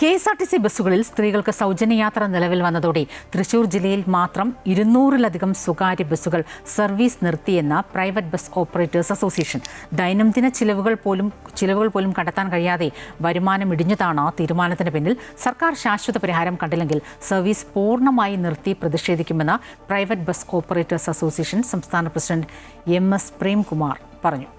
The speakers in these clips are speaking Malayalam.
KSRTC ബസ്സുകളിൽ സ്ത്രീകൾക്ക് സൗജന്യ യാത്ര നിലവിൽ വന്നതോടെ തൃശൂർ ജില്ലയിൽ മാത്രം 200-ലധികം സ്വകാര്യ ബസ്സുകൾ സർവീസ് നിർത്തിയെന്ന പ്രൈവറ്റ് ബസ് ഓപ്പറേറ്റേഴ്സ് അസോസിയേഷൻ. ദൈനംദിന ചിലവുകൾ പോലും കണ്ടെത്താൻ കഴിയാതെ വരുമാനം ഇടിഞ്ഞതാണ് തീരുമാനത്തിന് പിന്നിൽ. സർക്കാർ ശാശ്വത പരിഹാരം കണ്ടില്ലെങ്കിൽ സർവീസ് പൂർണ്ണമായി നിർത്തി പ്രതിഷേധിക്കുമെന്ന് പ്രൈവറ്റ് ബസ് ഓപ്പറേറ്റേഴ്സ് അസോസിയേഷൻ സംസ്ഥാന പ്രസിഡന്റ് MS പ്രേംകുമാർ പറഞ്ഞു.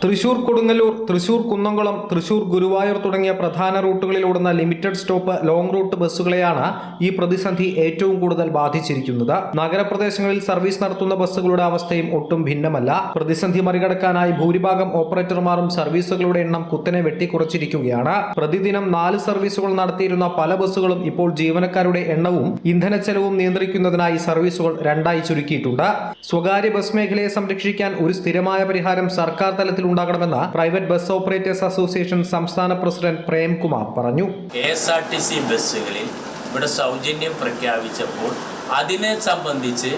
തൃശൂർ കൊടുങ്ങല്ലൂർ, തൃശൂർ കുന്നംകുളം, തൃശൂർ ഗുരുവായൂർ തുടങ്ങിയ പ്രധാന റൂട്ടുകളിലോടുന്ന ലിമിറ്റഡ് സ്റ്റോപ്പ് ലോങ് റൂട്ട് ബസ്സുകളെയാണ് ഈ പ്രതിസന്ധി ഏറ്റവും കൂടുതൽ ബാധിച്ചിരിക്കുന്നത്. നഗരപ്രദേശങ്ങളിൽ സർവീസ് നടത്തുന്ന ബസ്സുകളുടെ അവസ്ഥയും ഒട്ടും ഭിന്നമല്ല. പ്രതിസന്ധി മറികടക്കാനായി ഭൂരിഭാഗം ഓപ്പറേറ്റർമാരും സർവീസുകളുടെ എണ്ണം കുത്തനെ വെട്ടിക്കുറച്ചിരിക്കുകയാണ്. പ്രതിദിനം 4 സർവീസുകൾ നടത്തിയിരുന്ന പല ബസ്സുകളും ഇപ്പോൾ ജീവനക്കാരുടെ എണ്ണവും ഇന്ധനച്ചെലവും നിയന്ത്രിക്കുന്നതിനായി സർവീസുകൾ 2ആയി ചുരുക്കിയിട്ടുണ്ട്. സ്വകാര്യ ബസ് മേഖലയെ സംരക്ഷിക്കാൻ ഒരു സ്ഥിരമായ പരിഹാരം സർക്കാർ തലത്തിൽ ഉണ്ടാകണമെന്ന് പ്രൈവറ്റ് ബസ് ഓപ്പറേറ്റേഴ്സ് അസോസിയേഷൻ സംസ്ഥാന പ്രസിഡന്റ് പ്രേംകുമാർ പറഞ്ഞു. KSRTC ബസ്സുകളിൽ ഇവിടെ സൗജന്യം പ്രഖ്യാപിച്ചപ്പോൾ അതിനെ സംബന്ധിച്ച്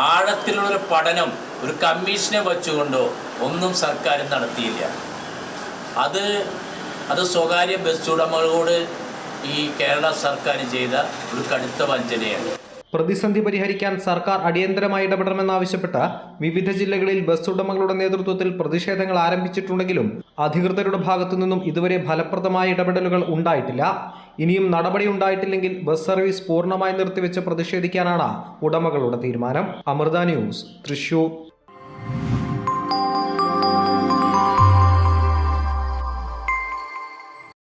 ആഴത്തിലുള്ള പഠനം ഒരു കമ്മീഷനെ വച്ചുകൊണ്ടോ ഒന്നും സർക്കാർ നടത്തിയില്ല. അത് സ്വകാര്യ ബസ് ഉടമകളോട് ഈ കേരള സർക്കാർ ചെയ്ത ഒരു കടുത്ത വഞ്ചനയാണ്. പ്രതിസന്ധി പരിഹരിക്കാൻ സർക്കാർ അടിയന്തരമായി ഇടപെടണമെന്നാവശ്യപ്പെട്ട് വിവിധ ജില്ലകളിൽ ബസ് ഉടമകളുടെ നേതൃത്വത്തിൽ പ്രതിഷേധങ്ങൾ ആരംഭിച്ചിട്ടുണ്ടെങ്കിലും അധികൃതരുടെ ഭാഗത്തുനിന്നും ഇതുവരെ ഫലപ്രദമായ ഇടപെടലുകൾ ഉണ്ടായിട്ടില്ല. ഇനിയും നടപടി ഉണ്ടായിട്ടില്ലെങ്കിൽ ബസ് സർവീസ് പൂർണ്ണമായി നിർത്തിവെച്ച് പ്രതിഷേധിക്കാനാണ് ഉടമകളുടെ തീരുമാനം. അമൃത ന്യൂസ്, തൃശൂർ.